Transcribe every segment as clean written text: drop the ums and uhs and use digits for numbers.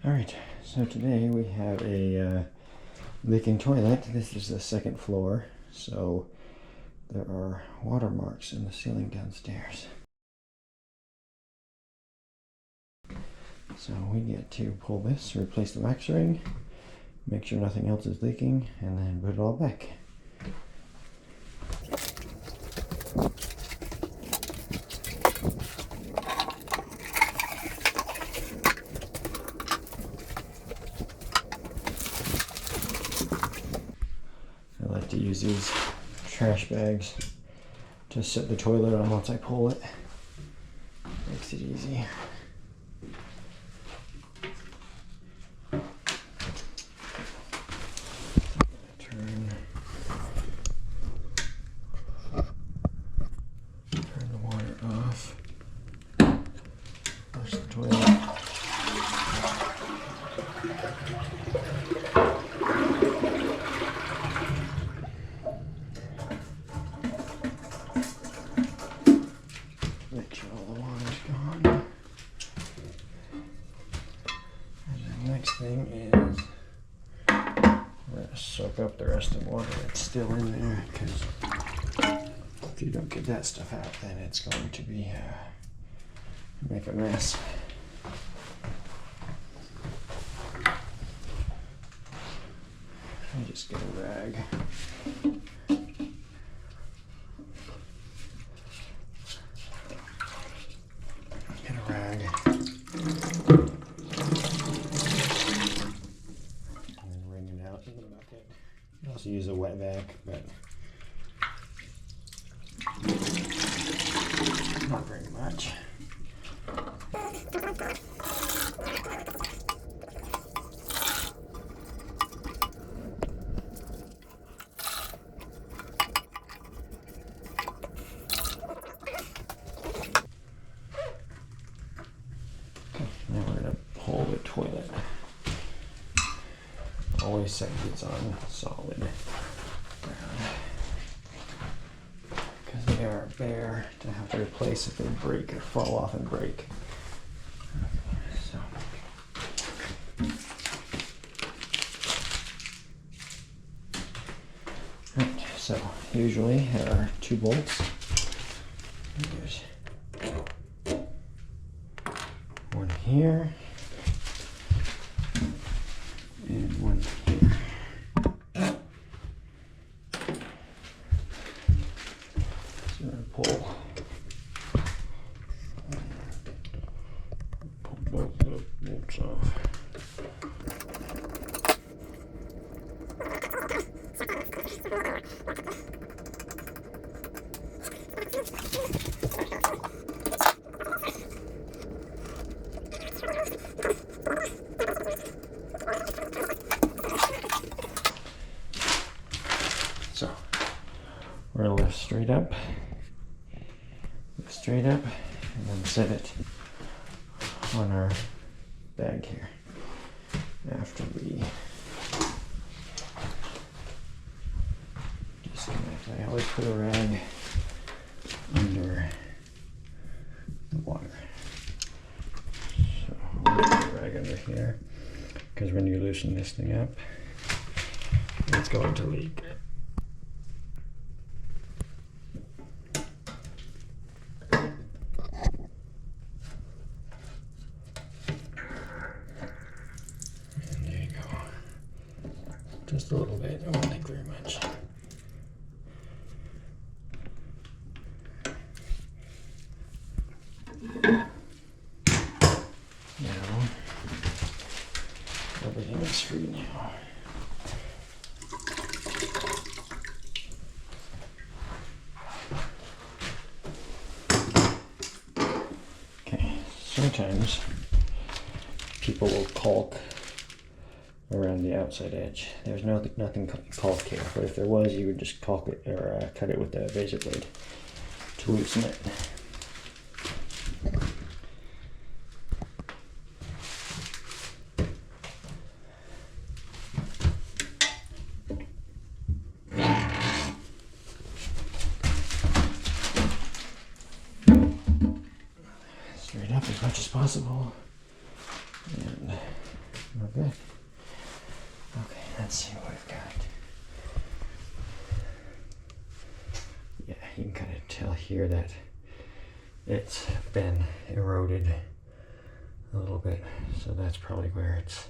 Alright, so today we have a leaking toilet. This is the second floor, so there are water marks in the ceiling downstairs. So we get to pull this, replace the wax ring, make sure nothing else is leaking, and then put it all back. I like to use these trash bags to set the toilet on once I pull it. Makes it easy. Turn the water off. Flush the toilet. Make sure all the water's gone. And the next thing is we're gonna soak up the rest of the water that's still in there, because if you don't get that stuff out, then it's going to be make a mess. I just get a rag. Get a rag. And then wring it out in the bucket. You can also use a wet vac, but not very much. Now we're going to pull the toilet. Always set these on solid ground, because they are bare to have to replace if they break or fall off and break. So. Right, so usually there are 2 bolts. There's one here and one here. So I'm going to pull both the bolts off. So we're going to lift straight up, and then set it on our bag here. After we disconnect, I always put a rag under the water. So we'll put a rag under here, because when you loosen this thing up, it's going to leak. And there you go. Just a little bit, I won't think very much. Now, everything is free now. Okay, sometimes people will caulk around the outside edge. There's nothing caulk here, but if there was, you would just caulk it or cut it with a razor blade to loosen it. Straight up as much as possible. And good. Okay, let's see what we've got. Yeah, you can kind of tell here that it's been eroded a little bit, so that's probably where it's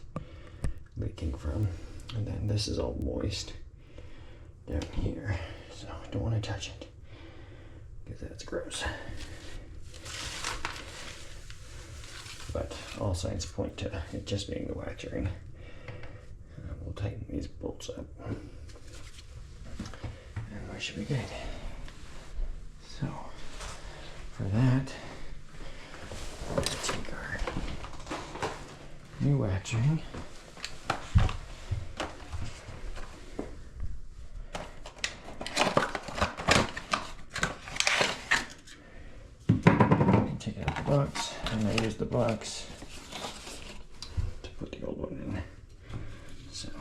leaking from. And then this is all moist down here, so I don't want to touch it because that's gross. But all signs point to it just being the wax ring. We'll tighten these bolts up, and we should be good. So for that, we'll take our new wax ring. Take out the box, and I use the box to put the old one in. So I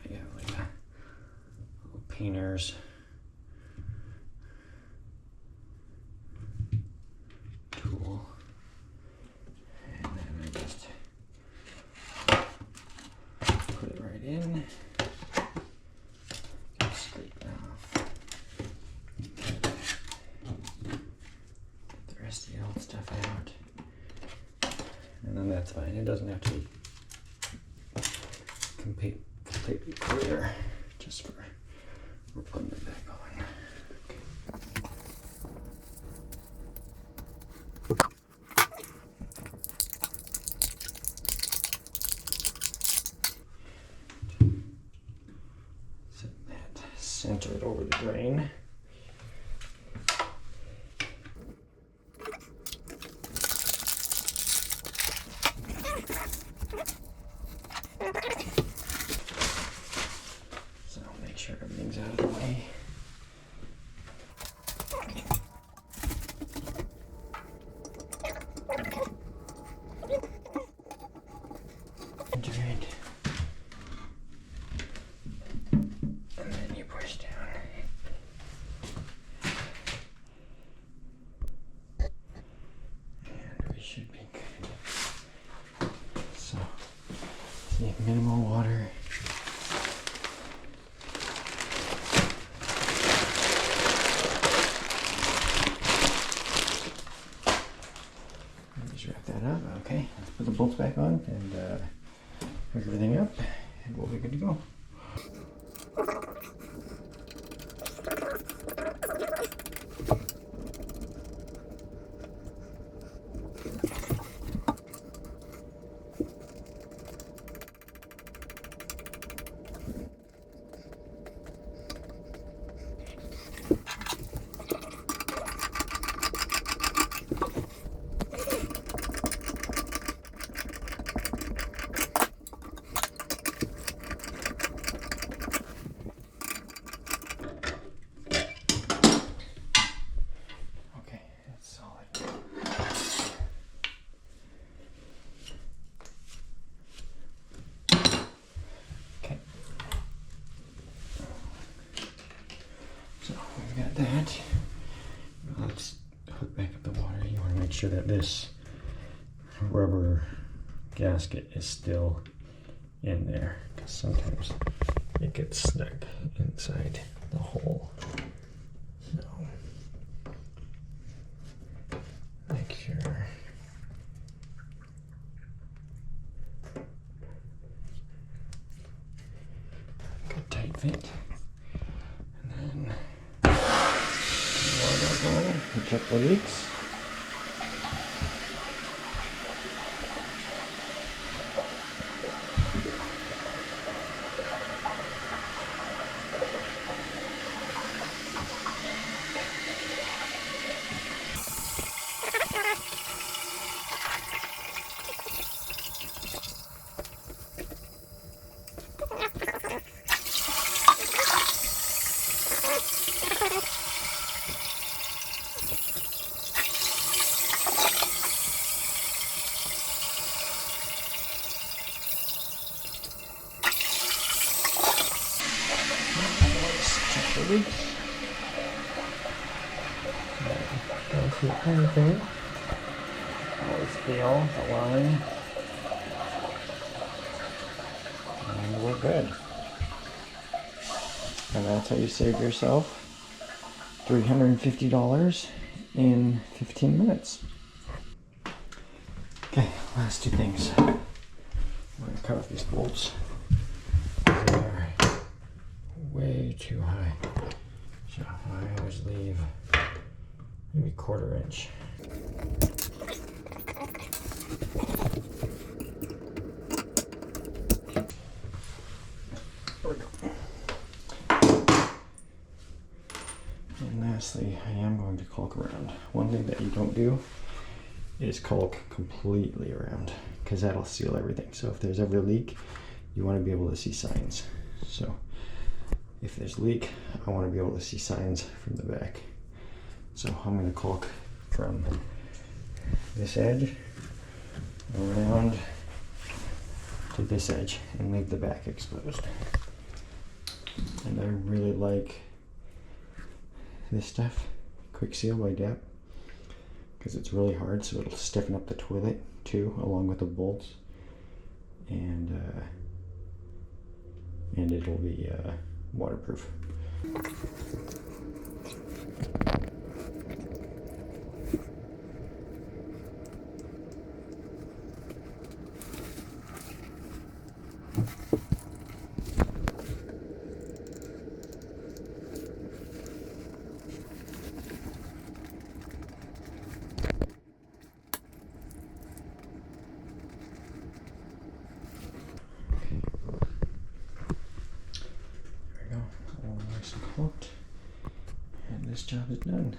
got like a little painter's tool, and then I just put it right in, scrape it off, get the rest of the old stuff out, and then that's fine. It doesn't have to be completely clear, just for we're putting it back on. Set that centered over the drain. So make sure everything's out of the way. Enter it. And then you push down. And we should be good. So, see, minimal water. Just wrap that up. Okay, let's put the bolts back on and hook everything up, and we'll be good to go. Okay, that's solid. Okay. So we've got that. Let's hook back up the water. You want to make sure that this rubber gasket is still in there, because sometimes it gets stuck inside the hole. So make sure. Good tight fit. And then water back on and check the leaks. Check the leaks. Don't see anything. Always feel the line. good. And that's how you save yourself $350 in 15 minutes. Okay, last two things. I'm going to cut off these bolts. They are way too high. So I always leave maybe 1/4 inch. There we go. And lastly, I am going to caulk around. One thing that you don't do is caulk completely around, because that'll seal everything. So if there's ever a leak, you want to be able to see signs. So if there's a leak, I want to be able to see signs from the back. So I'm going to caulk from this edge around to this edge and leave the back exposed. And I really like this stuff, Quick Seal by DEP, because it's really hard, so it'll stiffen up the toilet too, along with the bolts, and it'll be waterproof. All nice and caulked, and this job is done.